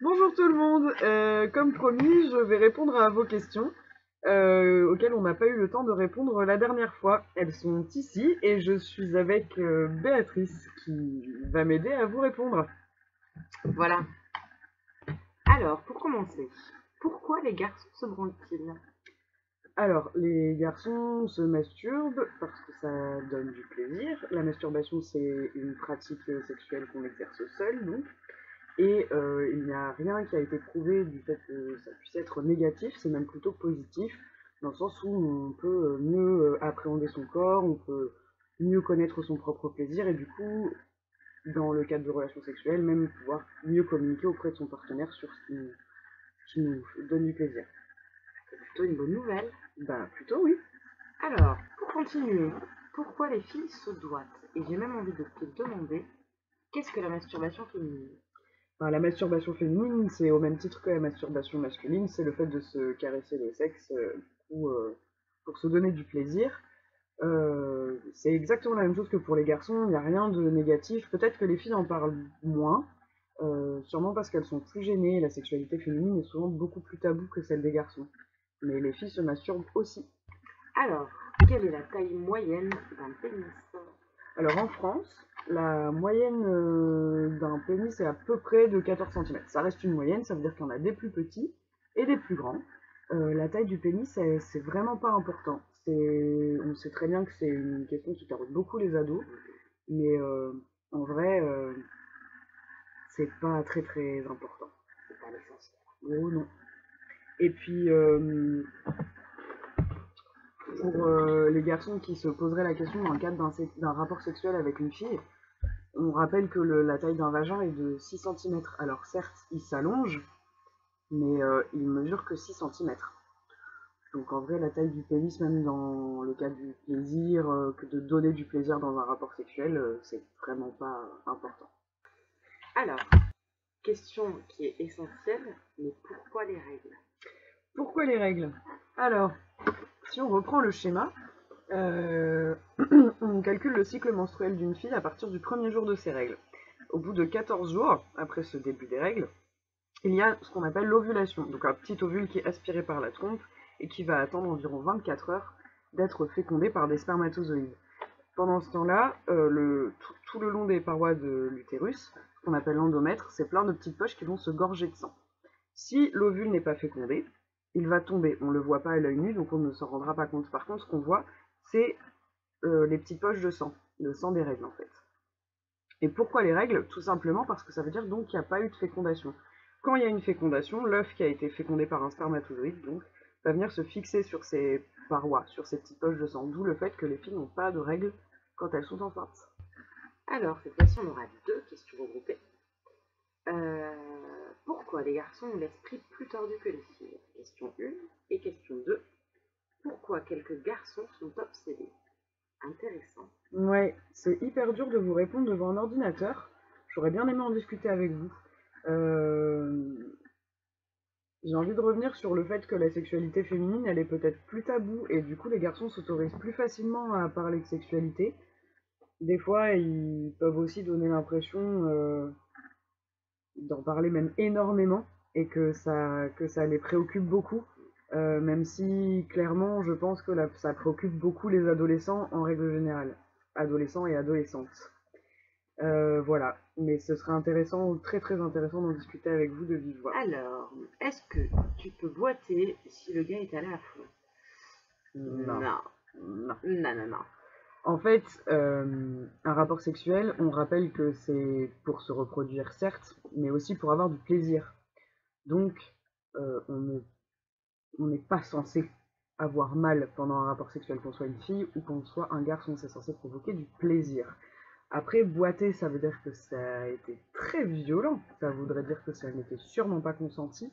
Bonjour tout le monde, comme promis, je vais répondre à vos questions auxquelles on n'a pas eu le temps de répondre la dernière fois. Elles sont ici et je suis avec Béatrice qui va m'aider à vous répondre. Voilà. Alors, pour commencer, pourquoi les garçons se branlent-ils? Alors, les garçons se masturbent parce que ça donne du plaisir. La masturbation, c'est une pratique sexuelle qu'on exerce seul, donc. Et il n'y a rien qui a été prouvé du fait que ça puisse être négatif, c'est même plutôt positif, dans le sens où on peut mieux appréhender son corps, on peut mieux connaître son propre plaisir, et du coup, dans le cadre de relations sexuelles, même pouvoir mieux communiquer auprès de son partenaire sur ce qui nous donne du plaisir. C'est plutôt une bonne nouvelle. Bah plutôt oui. Alors, pour continuer, pourquoi les filles se doigtent? Et j'ai même envie de te demander, qu'est-ce que la masturbation féminine? Enfin, la masturbation féminine, c'est au même titre que la masturbation masculine, c'est le fait de se caresser le sexe pour se donner du plaisir. C'est exactement la même chose que pour les garçons, il n'y a rien de négatif. Peut-être que les filles en parlent moins, sûrement parce qu'elles sont plus gênées. La sexualité féminine est souvent beaucoup plus taboue que celle des garçons. Mais les filles se masturbent aussi. Alors, quelle est la taille moyenne d'un pénis? Alors en France, la moyenne d'un pénis est à peu près de 14 cm. Ça reste une moyenne, ça veut dire qu'il y en a des plus petits et des plus grands. La taille du pénis, c'est vraiment pas important. On sait très bien que c'est une question qui taraude beaucoup les ados, mais en vrai, c'est pas très très important. C'est pas l'essentiel. Oh non. Et puis, pour les garçons qui se poseraient la question dans le cadre d'un rapport sexuel avec une fille, on rappelle que la taille d'un vagin est de 6 cm. Alors certes, il s'allonge, mais il mesure que 6 cm. Donc en vrai, la taille du pénis, même dans le cadre du plaisir, que de donner du plaisir dans un rapport sexuel, c'est vraiment pas important. Alors, question qui est essentielle, mais pourquoi les règles? Pourquoi les règles? Alors, si on reprend le schéma, on calcule le cycle menstruel d'une fille à partir du premier jour de ses règles. Au bout de 14 jours, après ce début des règles, il y a ce qu'on appelle l'ovulation, donc un petit ovule qui est aspiré par la trompe et qui va attendre environ 24 heures d'être fécondé par des spermatozoïdes. Pendant ce temps-là, tout le long des parois de l'utérus, ce qu'on appelle l'endomètre, c'est plein de petites poches qui vont se gorger de sang. Si l'ovule n'est pas fécondé, il va tomber. On ne le voit pas à l'œil nu, donc on ne s'en rendra pas compte. Par contre, ce qu'on voit, c'est les petites poches de sang, le sang des règles en fait. Et pourquoi les règles? Tout simplement parce que ça veut dire donc qu'il n'y a pas eu de fécondation. Quand il y a une fécondation, l'œuf qui a été fécondé par un spermatozoïde donc, va venir se fixer sur ces parois, sur ces petites poches de sang, d'où le fait que les filles n'ont pas de règles quand elles sont enceintes. Alors, cette fois-ci, on aura deux questions regroupées. Pourquoi les garçons ont l'esprit plus tordu que les filles? Question 1 et question 2. Pourquoi quelques garçons sont obsédés? Intéressant. Ouais, c'est hyper dur de vous répondre devant un ordinateur. J'aurais bien aimé en discuter avec vous. J'ai envie de revenir sur le fait que la sexualité féminine, elle est peut-être plus taboue, et du coup les garçons s'autorisent plus facilement à parler de sexualité. Des fois, ils peuvent aussi donner l'impression d'en parler même énormément, et que ça les préoccupe beaucoup, même si clairement je pense que ça préoccupe beaucoup les adolescents en règle générale, adolescents et adolescentes. Voilà, mais ce serait intéressant, très très intéressant d'en discuter avec vous de vive voix. Alors, est-ce que tu peux boiter si le gars est allé à fond? Non. Non. Non. Non, non, non. En fait, un rapport sexuel, on rappelle que c'est pour se reproduire, certes, mais aussi pour avoir du plaisir. Donc, on n'est pas censé avoir mal pendant un rapport sexuel, qu'on soit une fille ou qu'on soit un garçon. C'est censé provoquer du plaisir. Après, boiter, ça veut dire que ça a été très violent. Ça voudrait dire que ça n'était sûrement pas consenti.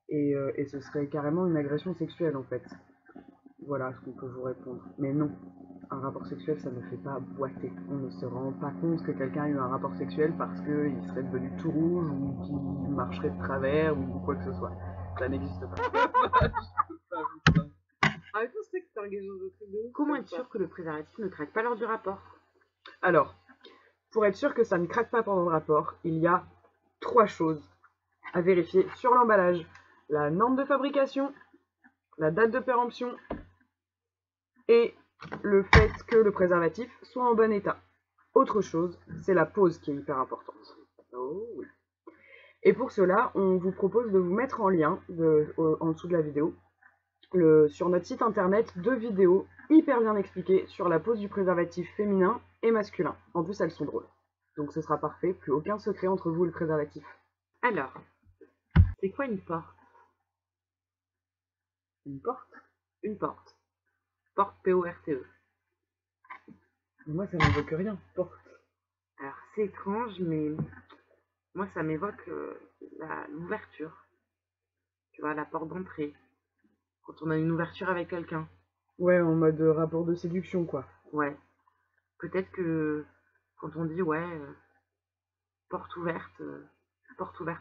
Et ce serait carrément une agression sexuelle, en fait. Voilà ce qu'on peut vous répondre. Mais non, un rapport sexuel, ça ne fait pas boiter. On ne se rend pas compte que quelqu'un a eu un rapport sexuel parce qu'il serait devenu tout rouge ou qu'il marcherait de travers ou quoi que ce soit. Ça n'existe pas. Arrête-moi, c'est que t'as engagé dans truc de ouf. Comment être sûr que le préservatif ne craque pas lors du rapport? Alors, pour être sûr que ça ne craque pas pendant le rapport, il y a 3 choses à vérifier sur l'emballage la norme de fabrication, la date de péremption et le fait que le préservatif soit en bon état. Autre chose, c'est la pose qui est hyper importante. Oh oui. Et pour cela, on vous propose de vous mettre en lien en dessous de la vidéo sur notre site internet 2 vidéos hyper bien expliquées sur la pose du préservatif féminin et masculin. En plus, elles sont drôles. Donc ce sera parfait, plus aucun secret entre vous et le préservatif. Alors, c'est quoi une porte? Une porte? Une porte. Porte P-O-R-T-E. Moi, ça n'évoque rien, porte. Alors, c'est étrange, mais moi, ça m'évoque l'ouverture. Tu vois, la porte d'entrée. Quand on a une ouverture avec quelqu'un. Ouais, en mode rapport de séduction, quoi. Ouais. Peut-être que quand on dit, ouais, porte ouverte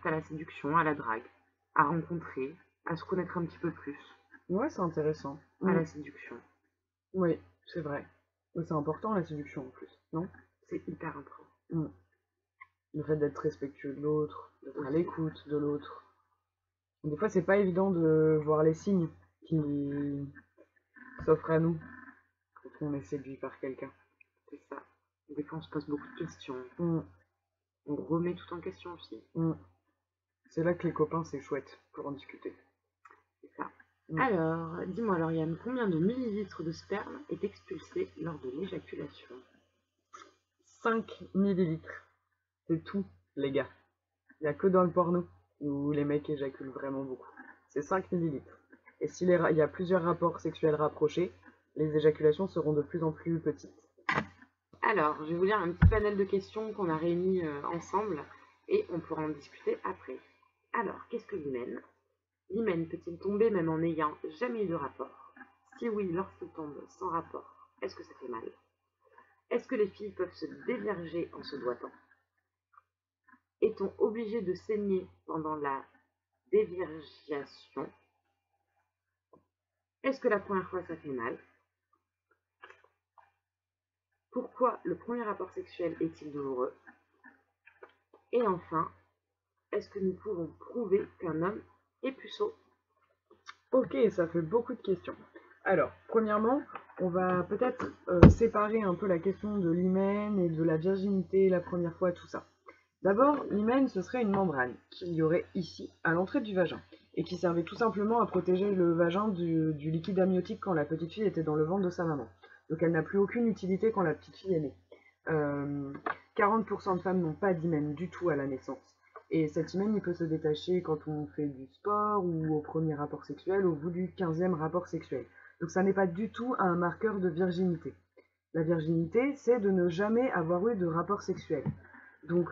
à la séduction, à la drague, à rencontrer, à se connaître un petit peu plus. Ouais, c'est intéressant. À la séduction. Oui, c'est vrai. Mais c'est important, la séduction, en plus, non? C'est hyper important. Le fait d'être respectueux de l'autre, d'être à l'écoute de l'autre. Des fois, c'est pas évident de voir les signes qui s'offrent à nous quand on est séduit par quelqu'un. C'est ça. Des fois, on se pose beaucoup de questions. On remet tout en question aussi. C'est là que les copains, c'est chouette pour en discuter. C'est ça. Alors, dis-moi, Lauriane, combien de millilitres de sperme est expulsé lors de l'éjaculation? 5 millilitres. C'est tout, les gars. Il n'y a que dans le porno où les mecs éjaculent vraiment beaucoup. C'est 5 millilitres. Et s'il y a plusieurs rapports sexuels rapprochés, les éjaculations seront de plus en plus petites. Alors, je vais vous lire un petit panel de questions qu'on a réunis ensemble et on pourra en discuter après. Alors, qu'est-ce que l'hymen? L'hymen peut-il tomber même en n'ayant jamais eu de rapport? Si oui, lorsqu'il tombe sans rapport, est-ce que ça fait mal? Est-ce que les filles peuvent se dévierger en se doigtant? Est-on obligé de saigner pendant la déviergiation? Est-ce que la première fois ça fait mal? Pourquoi le premier rapport sexuel est-il douloureux? Et enfin, est-ce que nous pouvons prouver qu'un homme est puceau? Ok, ça fait beaucoup de questions. Alors, premièrement, on va peut-être séparer un peu la question de l'hymen et de la virginité la première fois, tout ça. D'abord, l'hymen, ce serait une membrane qu'il y aurait ici, à l'entrée du vagin, et qui servait tout simplement à protéger le vagin du liquide amniotique quand la petite fille était dans le ventre de sa maman. Donc elle n'a plus aucune utilité quand la petite fille est née. 40% de femmes n'ont pas d'hymen du tout à la naissance. Et cet hymen, il peut se détacher quand on fait du sport ou au premier rapport sexuel, au bout du 15e rapport sexuel. Donc ça n'est pas du tout un marqueur de virginité. La virginité, c'est de ne jamais avoir eu de rapport sexuel. Donc,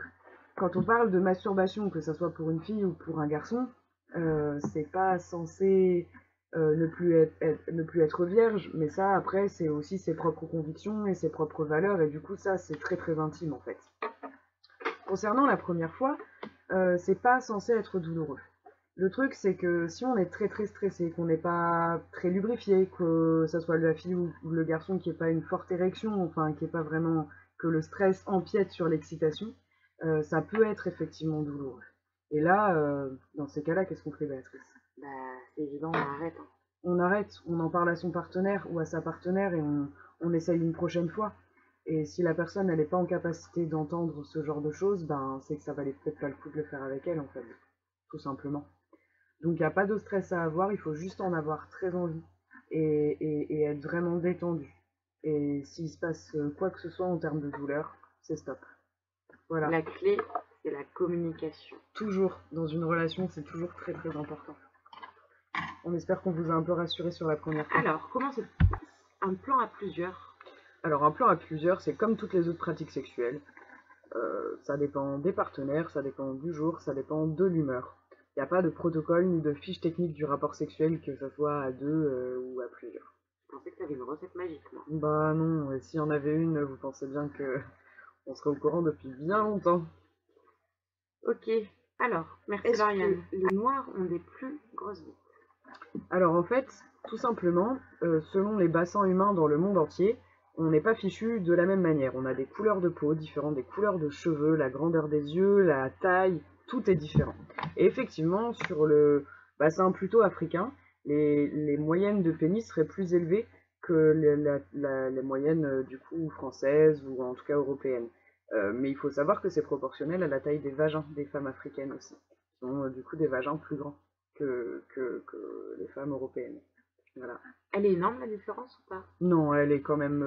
quand on parle de masturbation, que ce soit pour une fille ou pour un garçon, c'est pas censé ne plus être vierge, mais ça, après, c'est aussi ses propres convictions et ses propres valeurs, et du coup, ça, c'est très très intime, en fait. Concernant la première fois, c'est pas censé être douloureux. Le truc, c'est que si on est très très stressé, qu'on n'est pas très lubrifié, que ce soit la fille ou le garçon qui n'ait pas une forte érection, enfin, qui n'ait pas vraiment, que le stress empiète sur l'excitation, ça peut être effectivement douloureux. Et là, dans ces cas-là, qu'est-ce qu'on fait, Béatrice? Bah, c'est évident, on arrête. On arrête, on en parle à son partenaire ou à sa partenaire et on essaye une prochaine fois. Et si la personne n'est pas en capacité d'entendre ce genre de choses, ben c'est que ça valait peut-être pas le coup de le faire avec elle, en fait, tout simplement. Donc il n'y a pas de stress à avoir, il faut juste en avoir très envie et être vraiment détendu. Et s'il se passe quoi que ce soit en termes de douleur, c'est stop. Voilà. La clé, c'est la communication. Toujours, dans une relation, c'est toujours très très important. On espère qu'on vous a un peu rassuré sur la première fois. Alors, comment se passe un plan à plusieurs? Alors un plan à plusieurs, c'est comme toutes les autres pratiques sexuelles. Ça dépend des partenaires, ça dépend du jour, ça dépend de l'humeur. Il n'y a pas de protocole ni de fiche technique du rapport sexuel, que ce soit à deux ou à plusieurs. Je pensais que tu avais une recette magique, moi. Bah non, s'il y en avait une, vous pensez bien que on serait au courant depuis bien longtemps. Ok, alors, merci Lauriane. Les noirs ont des plus grosses bites? Alors en fait, tout simplement, selon les bassins humains dans le monde entier, on n'est pas fichu de la même manière. On a des couleurs de peau différentes, des couleurs de cheveux, la grandeur des yeux, la taille, tout est différent. Et effectivement, sur le bassin plutôt africain, les moyennes de pénis seraient plus élevées que les moyennes du coup françaises ou en tout cas européennes. Mais il faut savoir que c'est proportionnel à la taille des vagins des femmes africaines aussi, qui ont du coup des vagins plus grands que les femmes européennes. Voilà. Elle est énorme la différence ou pas? Non, elle est quand même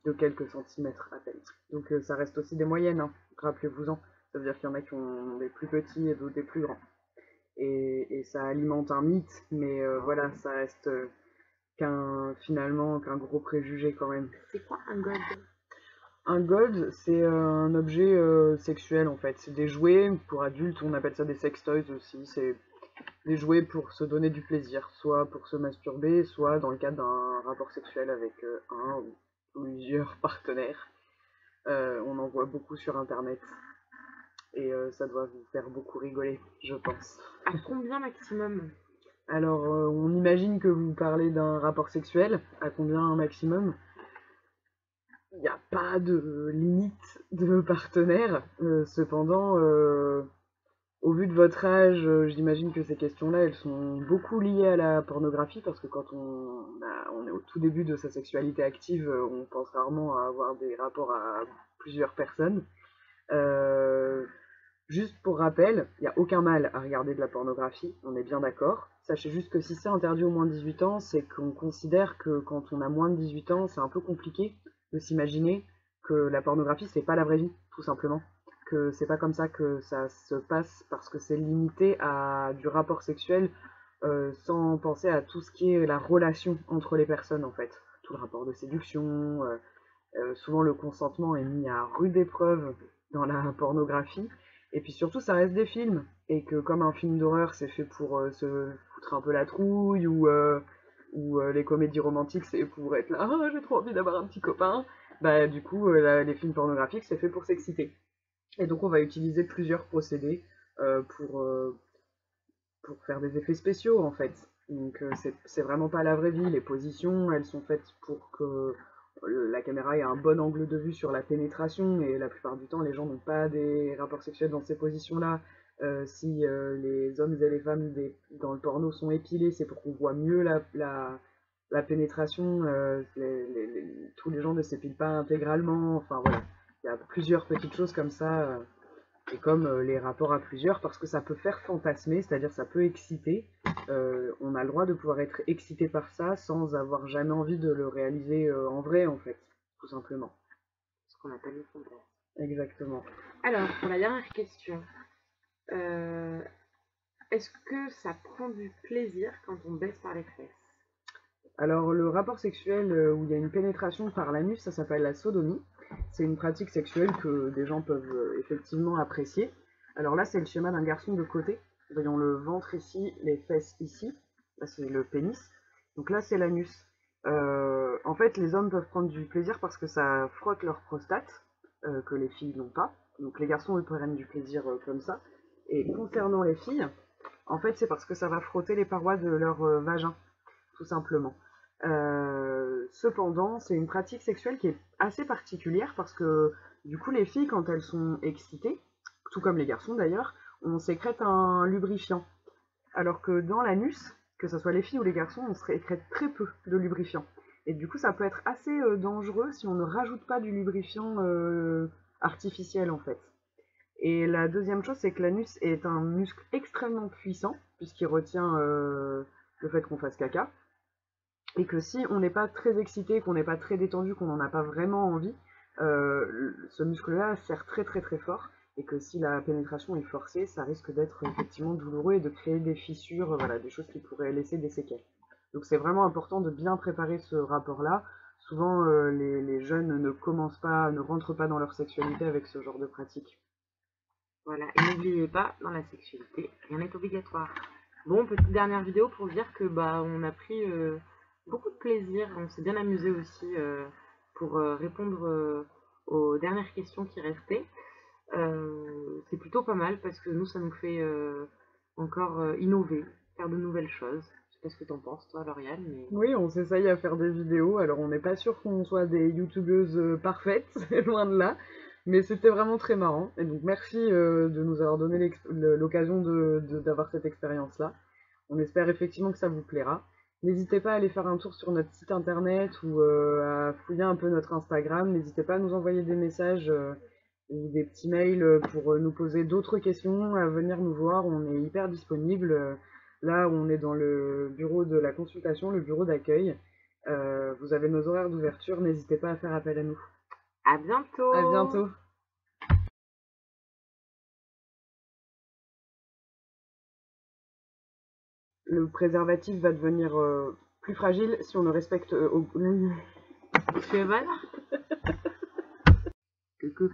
de quelques centimètres à peine. Donc ça reste aussi des moyennes, hein. Rappelez-vous-en. Ça veut dire qu'il y en a qui ont des plus petits et d'autres des plus grands. Et ça alimente un mythe, mais voilà, ça reste finalement qu'un gros préjugé quand même. C'est quoi un gold? Un gold, c'est un objet sexuel en fait. C'est des jouets pour adultes, on appelle ça des sextoys aussi. C'est des jouets pour se donner du plaisir, soit pour se masturber, soit dans le cadre d'un rapport sexuel avec un ou plusieurs partenaires. On en voit beaucoup sur internet. Et ça doit vous faire beaucoup rigoler, je pense. À combien maximum? Alors, on imagine que vous parlez d'un rapport sexuel. À combien un maximum? Il n'y a pas de limite de partenaire. Cependant, au vu de votre âge, j'imagine que ces questions-là, elles sont beaucoup liées à la pornographie, parce que quand on est au tout début de sa sexualité active, on pense rarement à avoir des rapports à plusieurs personnes. Juste pour rappel, il n'y a aucun mal à regarder de la pornographie, on est bien d'accord. Sachez juste que si c'est interdit aux moins de 18 ans, c'est qu'on considère que quand on a moins de 18 ans, c'est un peu compliqué de s'imaginer que la pornographie, c'est pas la vraie vie, tout simplement. Que c'est pas comme ça que ça se passe, parce que c'est limité à du rapport sexuel, sans penser à tout ce qui est la relation entre les personnes, en fait. Tout le rapport de séduction, souvent le consentement est mis à rude épreuve dans la pornographie. Et puis surtout, ça reste des films. Et que comme un film d'horreur, c'est fait pour se foutre un peu la trouille, ou les comédies romantiques, c'est pour être là, ah, j'ai trop envie d'avoir un petit copain. Bah du coup, les films pornographiques, c'est fait pour s'exciter. Et donc on va utiliser plusieurs procédés euh, pour, euh, pour faire des effets spéciaux, en fait. Donc c'est vraiment pas la vraie vie. Les positions, elles sont faites pour que la caméra ait un bon angle de vue sur la pénétration, et la plupart du temps, les gens n'ont pas des rapports sexuels dans ces positions-là. Si les hommes et les femmes dans le porno sont épilés, c'est pour qu'on voit mieux la pénétration. Tous les gens ne s'épilent pas intégralement. Enfin voilà, il y a plusieurs petites choses comme ça. Et comme les rapports à plusieurs, parce que ça peut faire fantasmer, c'est-à-dire ça peut exciter. On a le droit de pouvoir être excité par ça sans avoir jamais envie de le réaliser en vrai, en fait, tout simplement. Ce qu'on appelle le fantasme. Exactement. Alors, pour la dernière question, est-ce que ça prend du plaisir quand on baisse par les fesses? Alors, le rapport sexuel où il y a une pénétration par l'anus, ça s'appelle la sodomie. C'est une pratique sexuelle que des gens peuvent effectivement apprécier. Alors là, c'est le schéma d'un garçon de côté. Voyons le ventre ici, les fesses ici. Là, c'est le pénis. Donc là, c'est l'anus. En fait, les hommes peuvent prendre du plaisir parce que ça frotte leur prostate, que les filles n'ont pas. Donc les garçons, eux, prennent du plaisir comme ça. Et concernant les filles, en fait, c'est parce que ça va frotter les parois de leur vagin, tout simplement. Cependant, c'est une pratique sexuelle qui est assez particulière, parce que du coup, les filles, quand elles sont excitées, tout comme les garçons d'ailleurs, on sécrète un lubrifiant. Alors que dans l'anus, que ce soit les filles ou les garçons, on sécrète très peu de lubrifiant. Et du coup, ça peut être assez dangereux si on ne rajoute pas du lubrifiant artificiel, en fait. Et la deuxième chose, c'est que l'anus est un muscle extrêmement puissant, puisqu'il retient le fait qu'on fasse caca. Et que si on n'est pas très excité, qu'on n'est pas très détendu, qu'on n'en a pas vraiment envie, ce muscle-là serre très très très fort, et que si la pénétration est forcée, ça risque d'être effectivement douloureux et de créer des fissures, voilà, des choses qui pourraient laisser des séquelles. Donc c'est vraiment important de bien préparer ce rapport-là. Souvent les jeunes ne commencent pas, ne rentrent pas dans leur sexualité avec ce genre de pratique. Voilà, et n'oubliez pas, dans la sexualité, rien n'est obligatoire. Bon, petite dernière vidéo pour dire que on a pris beaucoup de plaisir, on s'est bien amusé aussi pour répondre aux dernières questions qui restaient. C'est plutôt pas mal parce que nous, ça nous fait encore innover, faire de nouvelles choses. Je sais pas ce que t'en penses, toi, Lauriane, mais... Oui, on s'essaye à faire des vidéos, alors on n'est pas sûr qu'on soit des youtubeuses parfaites, c'est loin de là, Mais c'était vraiment très marrant. Et donc merci de nous avoir donné l'occasion d'avoir cette expérience-là. On espère effectivement que ça vous plaira. N'hésitez pas à aller faire un tour sur notre site internet ou à fouiller un peu notre Instagram. N'hésitez pas à nous envoyer des messages ou des petits mails pour nous poser d'autres questions, à venir nous voir. On est hyper disponible. Là, on est dans le bureau de la consultation, le bureau d'accueil. Vous avez nos horaires d'ouverture. N'hésitez pas à faire appel à nous. À bientôt! À bientôt! Le préservatif va devenir plus fragile si on ne respecte... Tu es mal? Coucou.